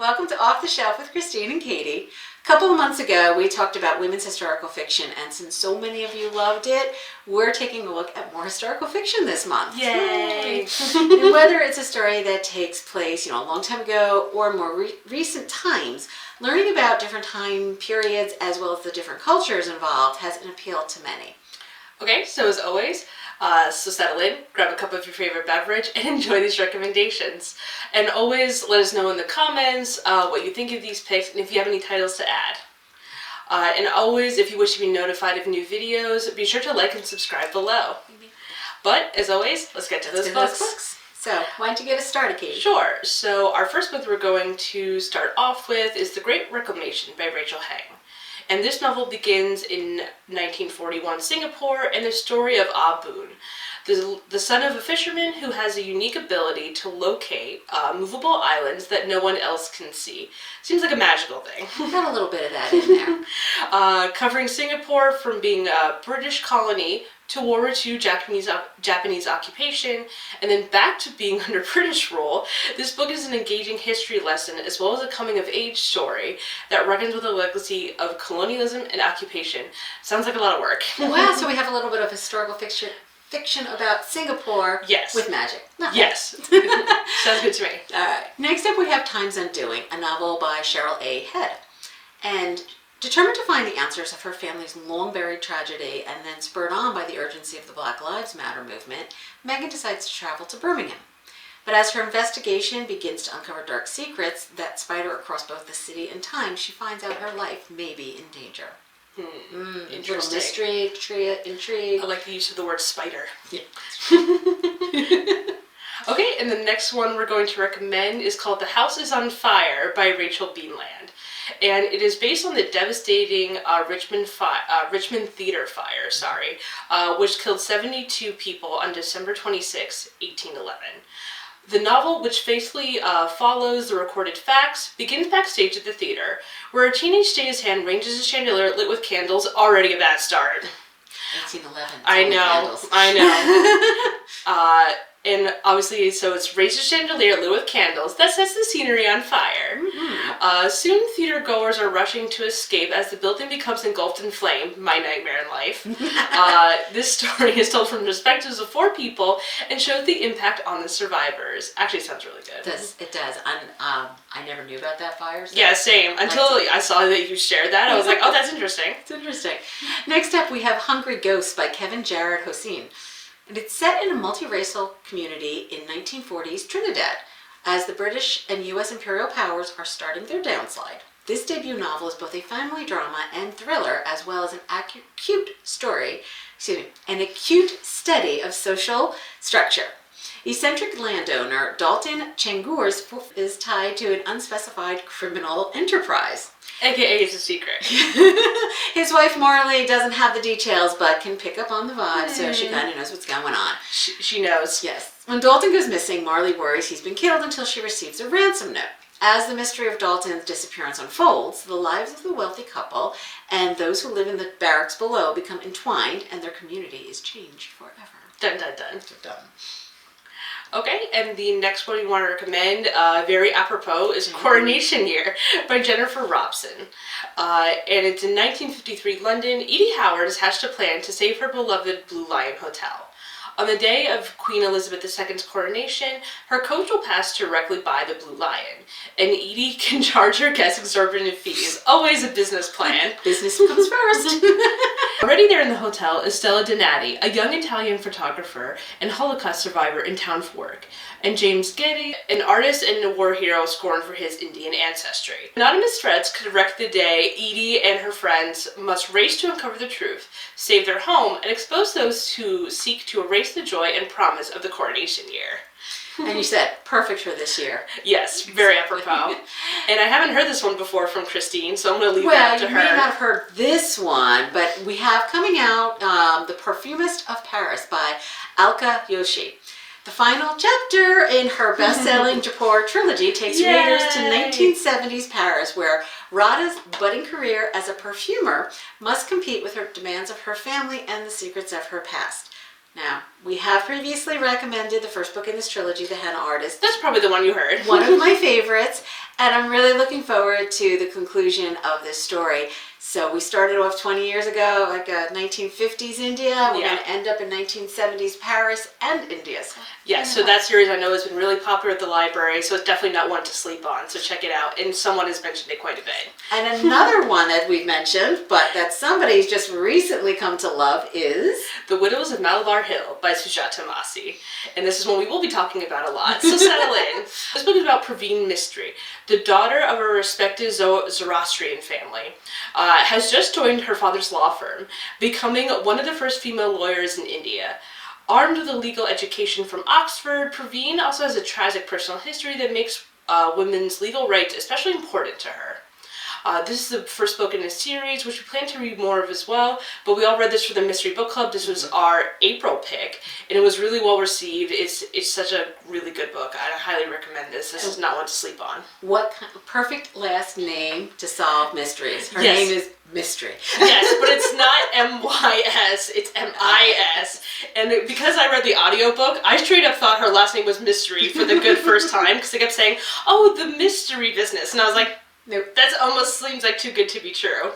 welcome to Off the Shelf with Christine and Katie. A couple of months ago, we talked about women's historical fiction, and since so many of you loved it, we're taking a look at more historical fiction this month. Yay! And whether it's a story that takes place, a long time ago or more recent times, learning about different time periods as well as the different cultures involved has an appeal to many. Okay, so as always, so settle in, grab a cup of your favorite beverage, and enjoy these recommendations. And always let us know in the comments what you think of these picks and if you have any titles to add. And always, if you wish to be notified of new videos, be sure to like and subscribe below. But, as always, let's get to those books. So, why don't you get us started, Katie? Sure. So, our first book we're going to start off with is The Great Reclamation by Rachel Heng. And this novel begins in 1941 Singapore and the story of Ah Boon, the son of a fisherman who has a unique ability to locate movable islands that no one else can see. Seems like a magical thing. Got a little bit of that in there. Covering Singapore from being a British colony to World War II Japanese occupation, and then back to being under British rule. This book is an engaging history lesson as well as a coming-of-age story that reckons with the legacy of colonialism and occupation. Sounds like a lot of work. Wow, so we have a little bit of historical fiction about Singapore with magic. Yes. Sounds good to me. Alright. Next up we have Time's Undoing, a novel by Cheryl A. Head. And determined to find the answers of her family's long-buried tragedy and then spurred on by the urgency of the Black Lives Matter movement, Megan decides to travel to Birmingham. But as her investigation begins to uncover dark secrets that spider across both the city and time, she finds out her life may be in danger. Interesting. Little mystery, intrigue. I like the use of the word spider. Yeah. Okay, and the next one we're going to recommend is called The House is on Fire by Rachel Beanland. And it is based on the devastating Richmond Theater fire, which killed 72 people on December 26, 1811. The novel, which faithfully follows the recorded facts, begins backstage at the theater, where a teenage stagehand ranges a chandelier lit with candles. Already a bad start. 1811. I know. And obviously, so it's raised a chandelier lit with candles that sets the scenery on fire. Soon, theater goers are rushing to escape as the building becomes engulfed in flame. My nightmare in life. This story is told from the perspectives of 4 people and shows the impact on the survivors. Actually, it sounds really good. It does. I never knew about that fire. So yeah, same. Until I saw that you shared that, I was like, oh, that's interesting. It's interesting. Next up, we have Hungry Ghosts by Kevin Jared Hossein. And it's set in a multiracial community in 1940s Trinidad, as the British and U.S. imperial powers are starting their downslide. This debut novel is both a family drama and thriller, as well as an acute study of social structure. Eccentric landowner Dalton Changour's is tied to an unspecified criminal enterprise. AKA it's a secret. His wife Marley doesn't have the details, but can pick up on the vibe, so she kind of knows what's going on. She knows. Yes. When Dalton goes missing, Marley worries he's been killed until she receives a ransom note. As the mystery of Dalton's disappearance unfolds, the lives of the wealthy couple and those who live in the barracks below become entwined, and their community is changed forever. Dun dun dun. Dun. Okay, and the next one we want to recommend, very apropos, is Coronation Year by Jennifer Robson. And it's in 1953 London. Edie Howard has hatched a plan to save her beloved Blue Lion Hotel. On the day of Queen Elizabeth II's coronation, her coach will pass directly by the Blue Lion, and Edie can charge her guests exorbitant fees. Always a business plan. Business comes first. Already there in the hotel is Stella Donati, a young Italian photographer and Holocaust survivor in town for work, and James Getty, an artist and a war hero scorned for his Indian ancestry. Anonymous threats could wreck the day. Edie and her friends must race to uncover the truth, save their home, and expose those who seek to erase the joy and promise of the coronation year. And you said, perfect for this year. Yes, very apropos. And I haven't heard this one before from Christine, so I'm going to leave that to her. Well, you may not have heard this one, but we have coming out The Perfumist of Paris by Alka Yoshi. The final chapter in her best-selling Japor trilogy takes readers to 1970s Paris, where Radha's budding career as a perfumer must compete with her demands of her family and the secrets of her past. Now, we have previously recommended the first book in this trilogy, The Henna Artist. That's probably the one you heard. One of my favorites. And I'm really looking forward to the conclusion of this story. So we started off 20 years ago, like 1950s India. We're going to end up in 1970s Paris and India. So that series I know has been really popular at the library, so it's definitely not one to sleep on. So check it out. And someone has mentioned it quite a bit. And another one that we've mentioned, but that somebody's just recently come to love is... The Widows of Malabar Hill by Sujata Massey. And this is one we will be talking about a lot, so settle in. This book is about PERFUMIST, the daughter of a respected Zoroastrian family. Has just joined her father's law firm, becoming one of the first female lawyers in India. Armed with a legal education from Oxford, Praveen also has a tragic personal history that makes women's legal rights especially important to her. This is the first book in a series, which we plan to read more of as well, but we all read this for the Mystery Book Club. This was our April pick, and it was really well received. It's such a really good book. I highly recommend this. This is not one to sleep on. What perfect last name to solve mysteries. Her name is Mystery. Yes, but it's not M-Y-S, it's M-I-S. And because I read the audiobook, I straight up thought her last name was Mystery for the good first time, because they kept saying, oh, the mystery business. And I was like, nope, that almost seems like too good to be true.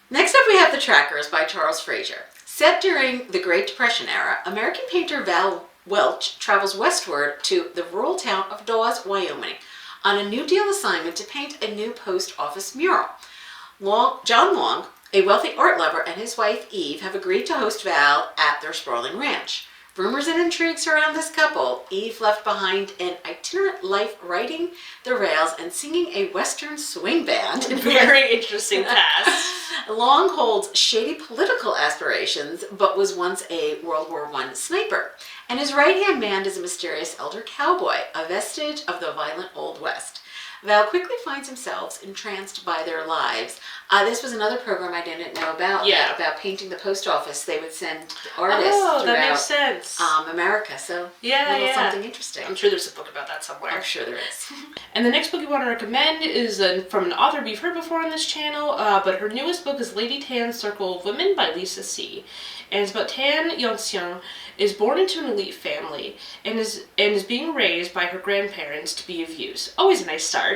Next up we have The Trackers by Charles Frazier. Set during the Great Depression era, American painter Val Welch travels westward to the rural town of Dawes, Wyoming, on a New Deal assignment to paint a new post office mural. John Long, a wealthy art lover, and his wife Eve have agreed to host Val at their sprawling ranch. Rumors and intrigues surround this couple. Eve left behind an itinerant life riding the rails and singing a Western swing band. Very interesting past. Long holds shady political aspirations, but was once a World War I sniper. And his right-hand man is a mysterious elder cowboy, a vestige of the violent Old West. Val quickly finds himself entranced by their lives. This was another program I didn't know about. Yeah. About painting the post office. They would send artists throughout that makes sense. America. So something interesting. I'm sure there's a book about that somewhere. I'm sure there is. And the next book we want to recommend is from an author we've heard before on this channel, but her newest book is Lady Tan's Circle of Women by Lisa C. And it's about Tan Yongxiang is born into an elite family and is being raised by her grandparents to be of use. Always a nice start.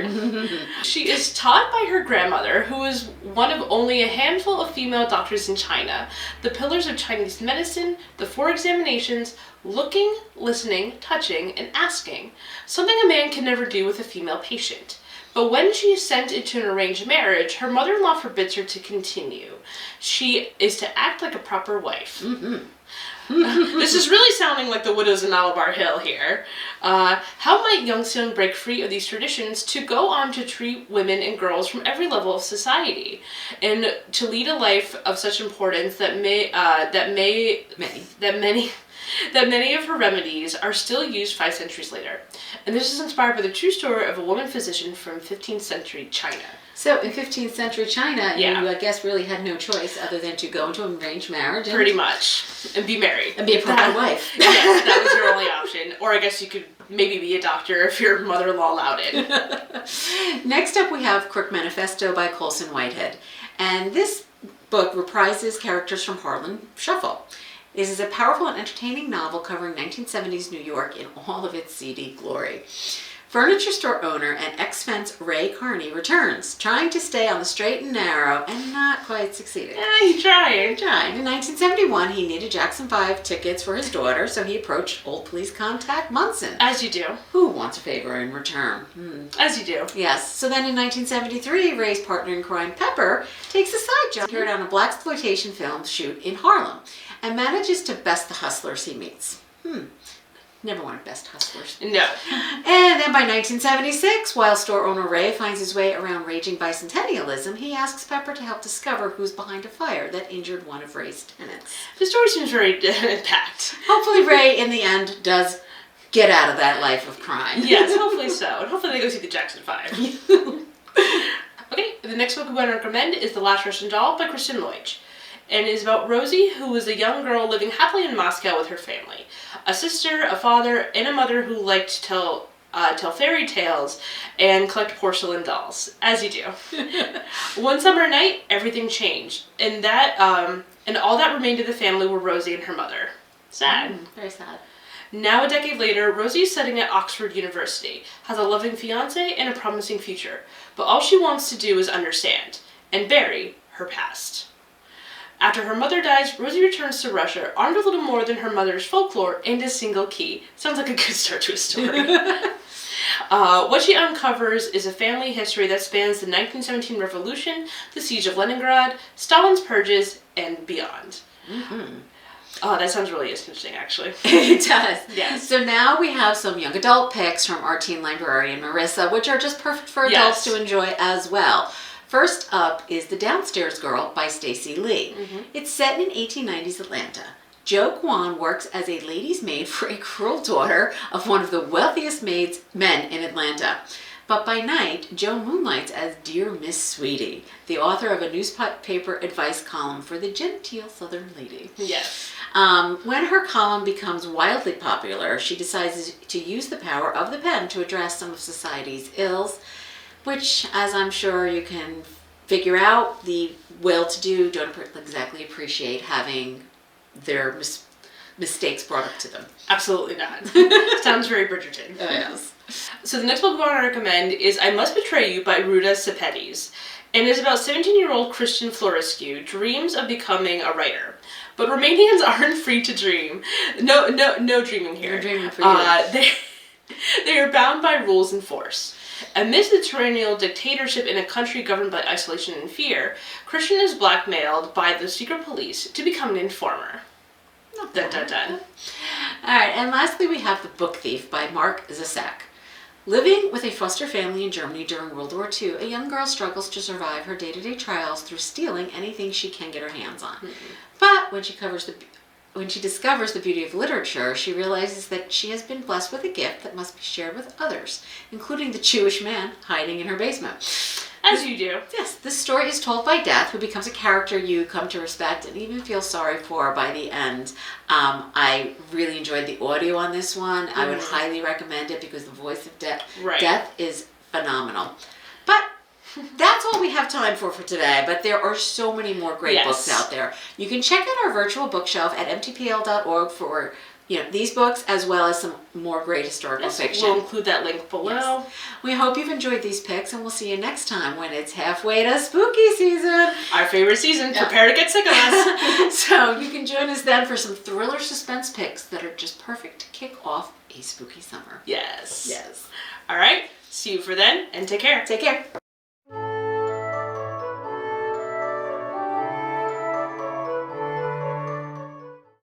She is taught by her grandmother, who is one of only a handful of female doctors in China, the pillars of Chinese medicine, the 4 examinations, looking, listening, touching, and asking, something a man can never do with a female patient. But when she is sent into an arranged marriage, her mother-in-law forbids her to continue. She is to act like a proper wife. This is really sounding like the Widows of Malabar Hill here. How might Yongxiang break free of these traditions to go on to treat women and girls from every level of society, and to lead a life of such importance that many of her remedies are still used 5 centuries later. And this is inspired by the true story of a woman physician from 15th century China. So in 15th century China, you I guess really had no choice other than to go into an arranged marriage. Pretty much. And be married. And be a proper wife. Yes, that was your only option. Or I guess you could maybe be a doctor if your mother-in-law allowed it. Next up we have Crook Manifesto by COLSON Whitehead. And this book reprises characters from Harlem Shuffle. This is a powerful and entertaining novel covering 1970s New York in all of its seedy glory. Furniture store owner and ex-fence Ray Carney returns, trying to stay on the straight and narrow and not quite succeeding. He's trying. In 1971, he needed Jackson 5 tickets for his daughter, so he approached old police contact Munson. As you do. Who wants a favor in return. As you do. Yes. So then in 1973, Ray's partner in crime, Pepper, takes a side job here on a blaxploitation film shoot in Harlem and manages to best the hustlers he meets. Never wanted best hustlers. No. And then by 1976, while store owner Ray finds his way around raging bicentennialism, he asks Pepper to help discover who's behind a fire that injured one of Ray's tenants. The story seems very packed. Hopefully Ray, in the end, does get out of that life of crime. Yes, hopefully so. And hopefully they go see the Jackson 5. Okay, the next book we want to recommend is The Last Russian Doll by Kristen Leutch. And it is about Rosie, who was a young girl living happily in Moscow with her family. A sister, a father, and a mother who liked to tell fairy tales and collect porcelain dolls, as you do. One summer night, everything changed, and all that remained of the family were Rosie and her mother. Sad. Very sad. Now, a decade later, Rosie is studying at Oxford University, has a loving fiancé, and a promising future. But all she wants to do is understand and bury her past. After her mother dies, Rosie returns to Russia, armed with little more than her mother's folklore and a single key. Sounds like a good start to a story. What she uncovers is a family history that spans the 1917 revolution, the siege of Leningrad, Stalin's purges, and beyond. Mm-hmm. Oh, that sounds really interesting, actually. It does. Yes. So now we have some young adult picks from our teen librarian, Marissa, which are just perfect for adults to enjoy as well. First up is The Downstairs Girl by Stacey Lee. Mm-hmm. It's set in 1890s Atlanta. Jo Kwan works as a lady's maid for a cruel daughter of one of the wealthiest men in Atlanta. But by night, Jo moonlights as Dear Miss Sweetie, the author of a newspaper advice column for the genteel Southern lady. Yes. When her column becomes wildly popular, she decides to use the power of the pen to address some of society's ills, which, as I'm sure you can figure out, the well-to-do don't exactly appreciate having their mistakes brought up to them. Absolutely not. Sounds very Bridgerton. Oh, yes. So the next book we want to recommend is I Must Betray You by Ruta Sepetys. And it's about 17-year-old Christian Florescu dreams of becoming a writer. But Romanians aren't free to dream. No dreaming here. No dreaming for you. They are bound by rules and force. Amidst the tyrannical dictatorship in a country governed by isolation and fear, Christian is blackmailed by the secret police to become an informer. Dun, dun, dun. All right, and lastly we have The Book Thief by Markus ZUSAK. Living with a foster family in Germany during World War II, a young girl struggles to survive her day-to-day trials through stealing anything she can get her hands on. Mm-hmm. But when she discovers the beauty of literature, she realizes that she has been blessed with a gift that must be shared with others, including the Jewish man hiding in her basement. As you do. Yes, this story is told by Death, who becomes a character you come to respect and even feel sorry for by the end. I really enjoyed the audio on this one. I would highly recommend it because the voice of Death is phenomenal. But that's all we have time for today, but there are so many more great books out there. You can check out our virtual bookshelf at mtpl.org for these books as well as some more great historical fiction. We'll include that link below. Yes. We hope you've enjoyed these picks, and we'll see you next time when it's halfway to spooky season. Our favorite season. Prepare to get sick of us. So you can join us then for some thriller suspense picks that are just perfect to kick off a spooky summer. Yes. Yes. All right. See you for then, and take care. Take care.